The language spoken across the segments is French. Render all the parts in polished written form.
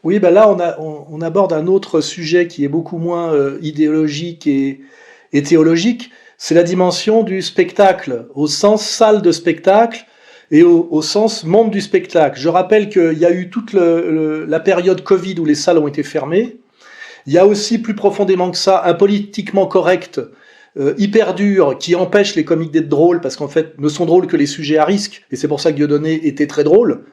Oui, ben là, on aborde un autre sujet qui est beaucoup moins idéologique et théologique. C'est la dimension du spectacle, au sens salle de spectacle et au sens monde du spectacle. Je rappelle qu'il y a eu toute la période Covid où les salles ont été fermées. Il y a aussi, plus profondément que ça, un politiquement correct hyper dur qui empêche les comiques d'être drôles parce qu'en fait ne sont drôles que les sujets à risque et c'est pour ça que Dieudonné était très drôle.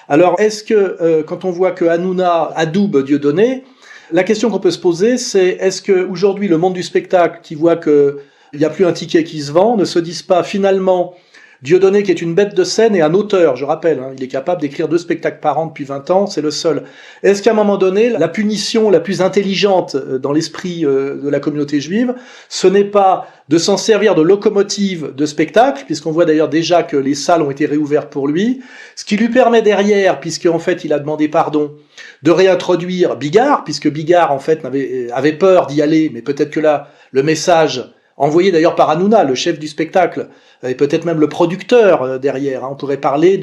Alors est-ce que quand on voit que Hanouna adoube Dieudonné, la question qu'on peut se poser c'est est-ce que aujourd'hui le monde du spectacle qui voit que il n'y a plus un ticket qui se vend ne se dise pas finalement Dieudonné qui est une bête de scène et un auteur, je rappelle, il est capable d'écrire 2 spectacles par an depuis 20 ans, c'est le seul. Est-ce qu'à un moment donné, la punition la plus intelligente dans l'esprit de la communauté juive, ce n'est pas de s'en servir de locomotive de spectacle, puisqu'on voit d'ailleurs déjà que les salles ont été réouvertes pour lui, ce qui lui permet derrière, puisqu'en fait il a demandé pardon, de réintroduire Bigard, puisque Bigard en fait avait peur d'y aller, mais peut-être que là, le message envoyé d'ailleurs par Hanouna, le chef du spectacle, et peut-être même le producteur derrière. On pourrait parler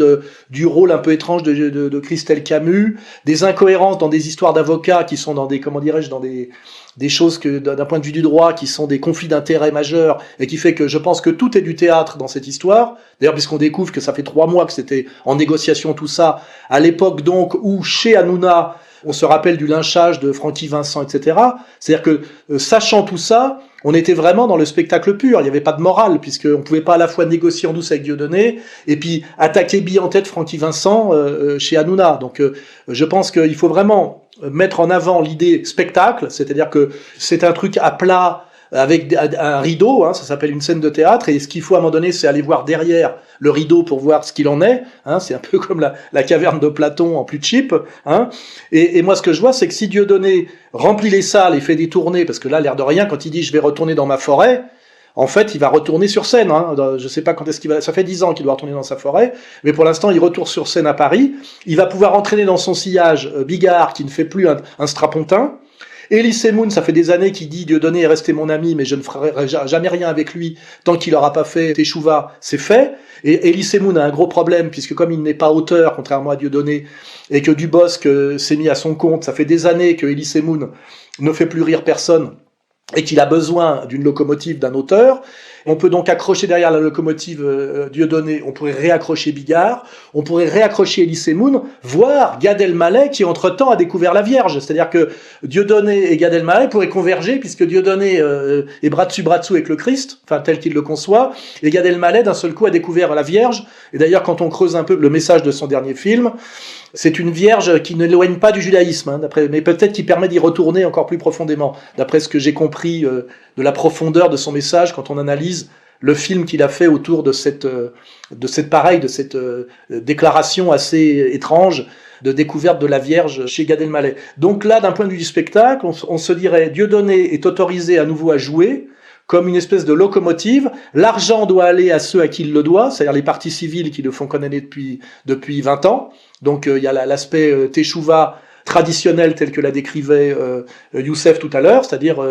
du rôle un peu étrange de Christelle Camus, des incohérences dans des histoires d'avocats qui sont dans des, comment dirais-je, dans des choses que, d'un point de vue du droit, qui sont des conflits d'intérêts majeurs, et qui fait que je pense que tout est du théâtre dans cette histoire. D'ailleurs, puisqu'on découvre que ça fait 3 mois que c'était en négociation tout ça, à l'époque donc où chez Hanouna, on se rappelle du lynchage de Francky Vincent, etc. C'est-à-dire que, sachant tout ça, on était vraiment dans le spectacle pur. Il n'y avait pas de morale, puisqu'on ne pouvait pas à la fois négocier en douce avec Dieudonné, et puis attaquer bille en tête Francky Vincent chez Hanouna. Donc je pense qu'il faut vraiment mettre en avant l'idée spectacle, c'est-à-dire que c'est un truc à plat, avec un rideau, ça s'appelle une scène de théâtre, et ce qu'il faut à un moment donné, c'est aller voir derrière le rideau pour voir ce qu'il en est, c'est un peu comme la caverne de Platon en plus cheap, et moi ce que je vois, c'est que si Dieudonné remplit les salles et fait des tournées, parce que là, l'air de rien, quand il dit « je vais retourner dans ma forêt », en fait, il va retourner sur scène. Je sais pas quand est-ce qu'il va. Ça fait 10 ans qu'il doit retourner dans sa forêt, mais pour l'instant, il retourne sur scène à Paris. Il va pouvoir entraîner dans son sillage Bigard, qui ne fait plus un strapontin. Elie Semoun, ça fait des années qu'il dit Dieudonné est resté mon ami, mais je ne ferai jamais rien avec lui tant qu'il n'aura pas fait Teshuva, c'est fait. Et Elie Semoun a un gros problème, puisque comme il n'est pas auteur, contrairement à Dieudonné, et que Dubosc s'est mis à son compte, ça fait des années que Elie Semoun ne fait plus rire personne, et qu'il a besoin d'une locomotive, d'un auteur. On peut donc accrocher derrière la locomotive Dieudonné, on pourrait réaccrocher Bigard, on pourrait réaccrocher Elie Semoun, voire Gad Elmaleh qui entre-temps a découvert la Vierge. C'est-à-dire que Dieudonné et Gad Elmaleh pourraient converger, puisque Dieudonné est bras dessus avec le Christ, enfin tel qu'il le conçoit, et Gad Elmaleh d'un seul coup a découvert la Vierge. Et d'ailleurs quand on creuse un peu le message de son dernier film, c'est une vierge qui ne l'éloigne pas du judaïsme, mais peut-être qui permet d'y retourner encore plus profondément, d'après ce que j'ai compris de la profondeur de son message quand on analyse le film qu'il a fait autour de cette déclaration assez étrange de découverte de la Vierge chez Gad Elmaleh. Donc là, d'un point de vue du spectacle, on se dirait Dieudonné est autorisé à nouveau à jouer, comme une espèce de locomotive. L'argent doit aller à ceux à qui il le doit, c'est-à-dire les partis civils qui le font condamner depuis 20 ans. Donc il y a l'aspect Teshuva traditionnel tel que l'a décrivait Youssef tout à l'heure, c'est-à-dire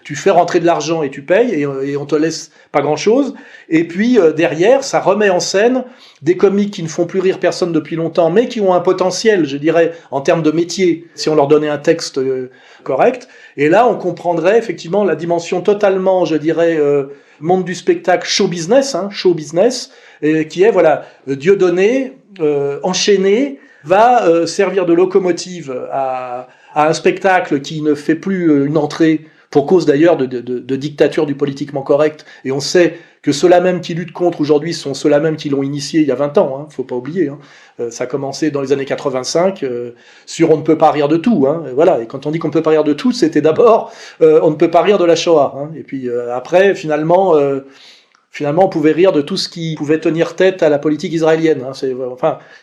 tu fais rentrer de l'argent et tu payes et on te laisse pas grand-chose. Et puis derrière, ça remet en scène des comiques qui ne font plus rire personne depuis longtemps, mais qui ont un potentiel, je dirais, en termes de métier, si on leur donnait un texte correct. Et là, on comprendrait effectivement la dimension totalement, je dirais, monde du spectacle, show business, qui est, voilà, Dieudonné, enchaîné, va servir de locomotive à un spectacle qui ne fait plus une entrée, pour cause d'ailleurs de dictature du politiquement correct, et on sait que ceux-là même qui luttent contre aujourd'hui sont ceux-là même qui l'ont initié il y a 20 ans, faut pas oublier. Ça a commencé dans les années 85, sur on ne peut pas rire de tout. Voilà. Et quand on dit qu'on ne peut pas rire de tout, c'était d'abord on ne peut pas rire de la Shoah. Et puis après, finalement, on pouvait rire de tout ce qui pouvait tenir tête à la politique israélienne.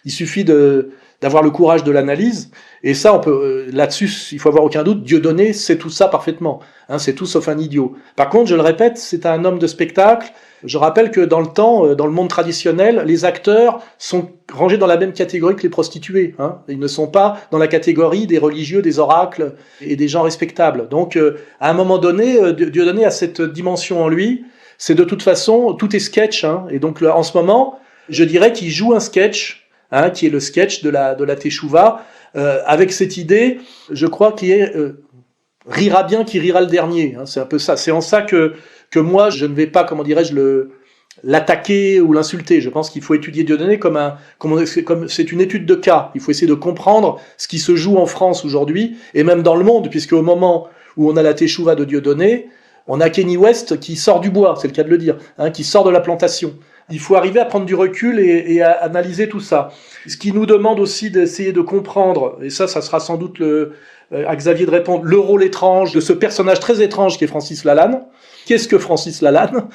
Il suffit d'avoir le courage de l'analyse, et ça, on peut là-dessus, il faut avoir aucun doute, Dieudonné sait tout ça parfaitement. C'est tout sauf un idiot. Par contre, je le répète, c'est un homme de spectacle. Je rappelle que dans le temps, dans le monde traditionnel, les acteurs sont rangés dans la même catégorie que les prostituées. Ils ne sont pas dans la catégorie des religieux, des oracles et des gens respectables. Donc, à un moment donné, Dieudonné a cette dimension en lui. C'est de toute façon, tout est sketch. Et donc, là, en ce moment, je dirais qu'il joue un sketch qui est le sketch de la Teshuvah, avec cette idée, je crois, qui est rira bien qui rira le dernier. C'est un peu ça. C'est en ça que moi, je ne vais pas, comment dirais-je, l'attaquer ou l'insulter. Je pense qu'il faut étudier Dieudonné comme c'est une étude de cas. Il faut essayer de comprendre ce qui se joue en France aujourd'hui, et même dans le monde, puisque au moment où on a la Teshuvah de Dieudonné, on a Kenny West qui sort du bois, c'est le cas de le dire, qui sort de la plantation. Il faut arriver à prendre du recul et à analyser tout ça. Ce qui nous demande aussi d'essayer de comprendre, et ça sera sans doute à Xavier de répondre, le rôle étrange de ce personnage très étrange qui est Francis Lalanne. Qu'est-ce que Francis Lalanne,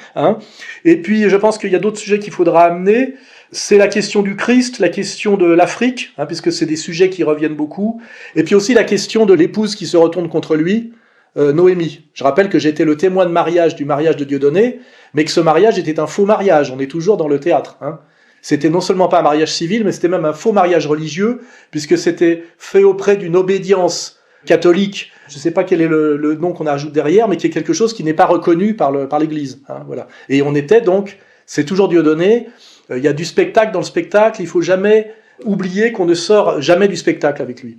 Et puis, je pense qu'il y a d'autres sujets qu'il faudra amener. C'est la question du Christ, la question de l'Afrique, puisque c'est des sujets qui reviennent beaucoup. Et puis aussi la question de l'épouse qui se retourne contre lui, Noémie. Je rappelle que j'étais le témoin de mariage du mariage de Dieudonné, mais que ce mariage était un faux mariage. On est toujours dans le théâtre. C'était non seulement pas un mariage civil, mais c'était même un faux mariage religieux, puisque c'était fait auprès d'une obédience catholique. Je ne sais pas quel est le nom qu'on ajoute derrière, mais qui est quelque chose qui n'est pas reconnu par l'Église. Voilà. Et on était donc, c'est toujours Dieudonné, il y a du spectacle dans le spectacle, il faut jamais oublier qu'on ne sort jamais du spectacle avec lui.